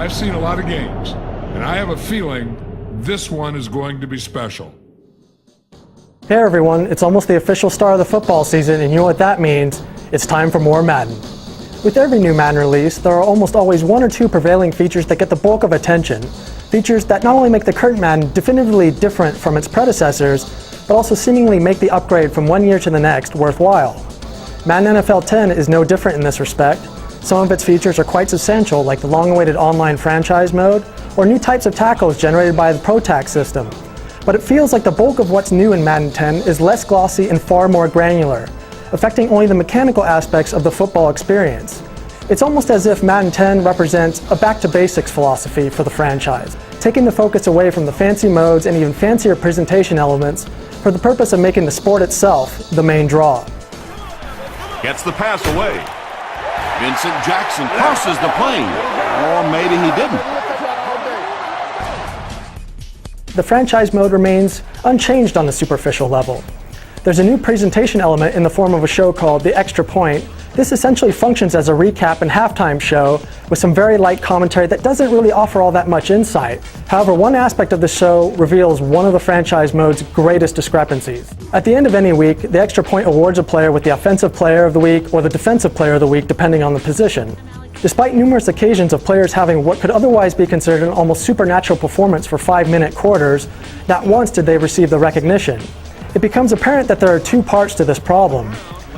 I've seen a lot of games, and I have a feeling this one is going to be special. Hey everyone, it's almost the official start of the football season, and you know what that means? It's time for more Madden. With every new Madden release, there are almost always one or two prevailing features that get the bulk of attention. Features that not only make the current Madden definitively different from its predecessors, but also seemingly make the upgrade from one year to the next worthwhile. Madden NFL 10 is no different in this respect. Some of its features are quite substantial, like the long-awaited online franchise mode, or new types of tackles generated by the Pro Tack system. But it feels like the bulk of what's new in Madden 10 is less glossy and far more granular, affecting only the mechanical aspects of the football experience. It's almost as if Madden 10 represents a back-to-basics philosophy for the franchise, taking the focus away from the fancy modes and even fancier presentation elements for the purpose of making the sport itself the main draw. Gets the pass away. Vincent Jackson crosses the plane, or maybe he didn't. The franchise mode remains unchanged on the superficial level. There's a new presentation element in the form of a show called The Extra Point. This essentially functions as a recap and halftime show with some very light commentary that doesn't really offer all that much insight. However, one aspect of the show reveals one of the franchise mode's greatest discrepancies. At the end of any week, The Extra Point awards a player with the Offensive Player of the Week or the Defensive Player of the Week, depending on the position. Despite numerous occasions of players having what could otherwise be considered an almost supernatural performance for 5-minute quarters, not once did they receive the recognition. It becomes apparent that there are two parts to this problem.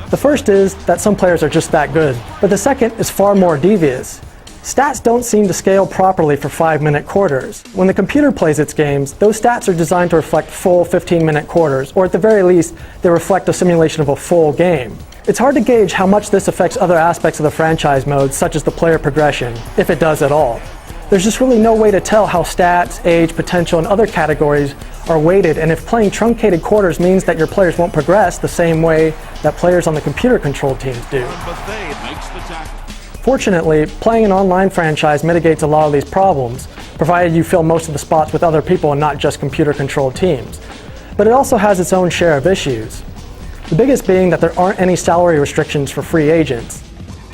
The first is that some players are just that good, but the second is far more devious. Stats don't seem to scale properly for 5-minute quarters. When the computer plays its games, those stats are designed to reflect full 15-minute quarters, or at the very least, they reflect a simulation of a full game. It's hard to gauge how much this affects other aspects of the franchise mode, such as the player progression, if it does at all. There's just really no way to tell how stats, age, potential, and other categories are weighted, and if playing truncated quarters means that your players won't progress the same way that players on the computer-controlled teams do. Fortunately, playing an online franchise mitigates a lot of these problems, provided you fill most of the spots with other people and not just computer-controlled teams. But it also has its own share of issues. The biggest being that there aren't any salary restrictions for free agents.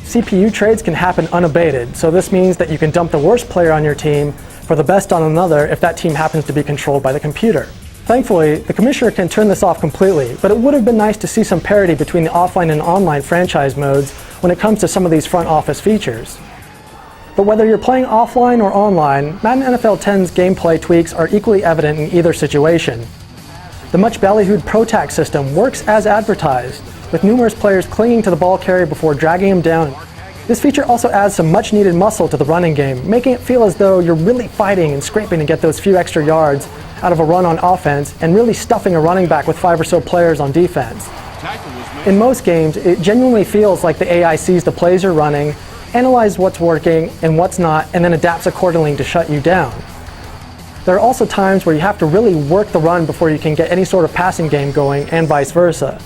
CPU trades can happen unabated, so this means that you can dump the worst player on your team for the best on another if that team happens to be controlled by the computer. Thankfully, the commissioner can turn this off completely, but it would have been nice to see some parity between the offline and online franchise modes when it comes to some of these front office features. But whether you're playing offline or online, Madden NFL 10's gameplay tweaks are equally evident in either situation. The much ballyhooed Pro Tack system works as advertised, with numerous players clinging to the ball carrier before dragging him down. This feature also adds some much needed muscle to the running game, making it feel as though you're really fighting and scraping to get those few extra yards out of a run on offense and really stuffing a running back with 5 or so players on defense. In most games, it genuinely feels like the AI sees the plays you're running, analyzes what's working and what's not, and then adapts accordingly to shut you down. There are also times where you have to really work the run before you can get any sort of passing game going, and vice versa.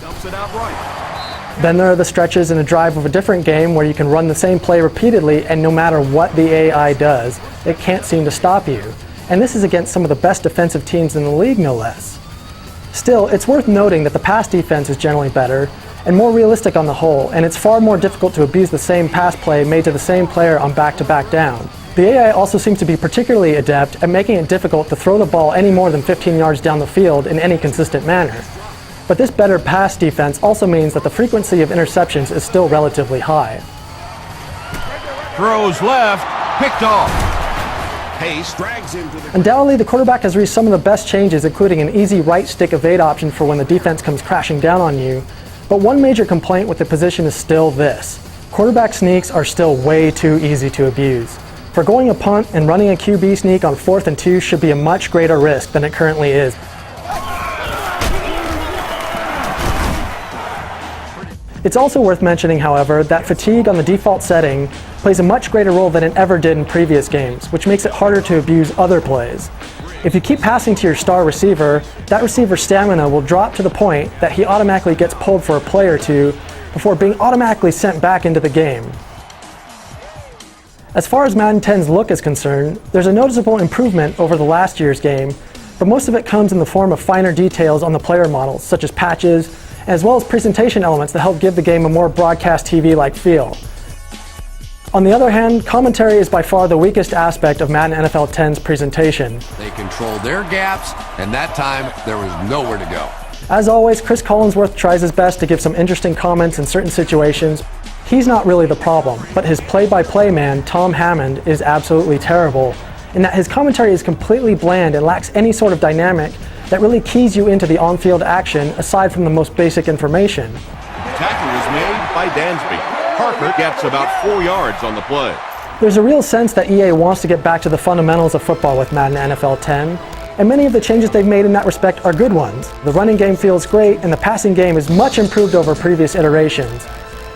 Then there are the stretches in a drive of a different game where you can run the same play repeatedly, and no matter what the AI does, it can't seem to stop you. And this is against some of the best defensive teams in the league, no less. Still, it's worth noting that the pass defense is generally better and more realistic on the whole, and it's far more difficult to abuse the same pass play made to the same player on back-to-back down. The AI also seems to be particularly adept at making it difficult to throw the ball any more than 15 yards down the field in any consistent manner. But this better pass defense also means that the frequency of interceptions is still relatively high. Throws left, picked off. Pace drags into the... Undoubtedly, the quarterback has reached some of the best changes, including an easy right stick evade option for when the defense comes crashing down on you. But one major complaint with the position is still this: quarterback sneaks are still way too easy to abuse. Forgoing a punt and running a QB sneak on 4th and 2 should be a much greater risk than it currently is. It's also worth mentioning, however, that fatigue on the default setting plays a much greater role than it ever did in previous games, which makes it harder to abuse other plays. If you keep passing to your star receiver, that receiver's stamina will drop to the point that he automatically gets pulled for a play or two before being automatically sent back into the game. As far as Madden 10's look is concerned, there's a noticeable improvement over the last year's game, but most of it comes in the form of finer details on the player models, such as patches, as well as presentation elements that help give the game a more broadcast TV-like feel. On the other hand, commentary is by far the weakest aspect of Madden NFL 10's presentation. They controlled their gaps, and that time there was nowhere to go. As always, Chris Collinsworth tries his best to give some interesting comments in certain situations. He's not really the problem, but his play-by-play man, Tom Hammond, is absolutely terrible, in that his commentary is completely bland and lacks any sort of dynamic that really keys you into the on-field action aside from the most basic information. Tackle was made by Dansby. Parker gets about 4 yards on the play. There's a real sense that EA wants to get back to the fundamentals of football with Madden NFL 10, and many of the changes they've made in that respect are good ones. The running game feels great, and the passing game is much improved over previous iterations.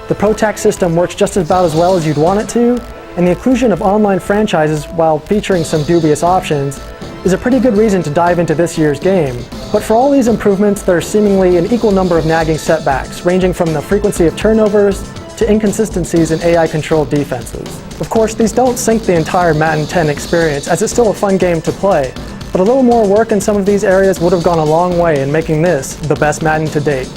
The Pro Tac system works just about as well as you'd want it to, and the inclusion of online franchises, while featuring some dubious options, is a pretty good reason to dive into this year's game. But for all these improvements, there are seemingly an equal number of nagging setbacks, ranging from the frequency of turnovers to inconsistencies in AI-controlled defenses. Of course, these don't sink the entire Madden 10 experience, as it's still a fun game to play, but a little more work in some of these areas would have gone a long way in making this the best Madden to date.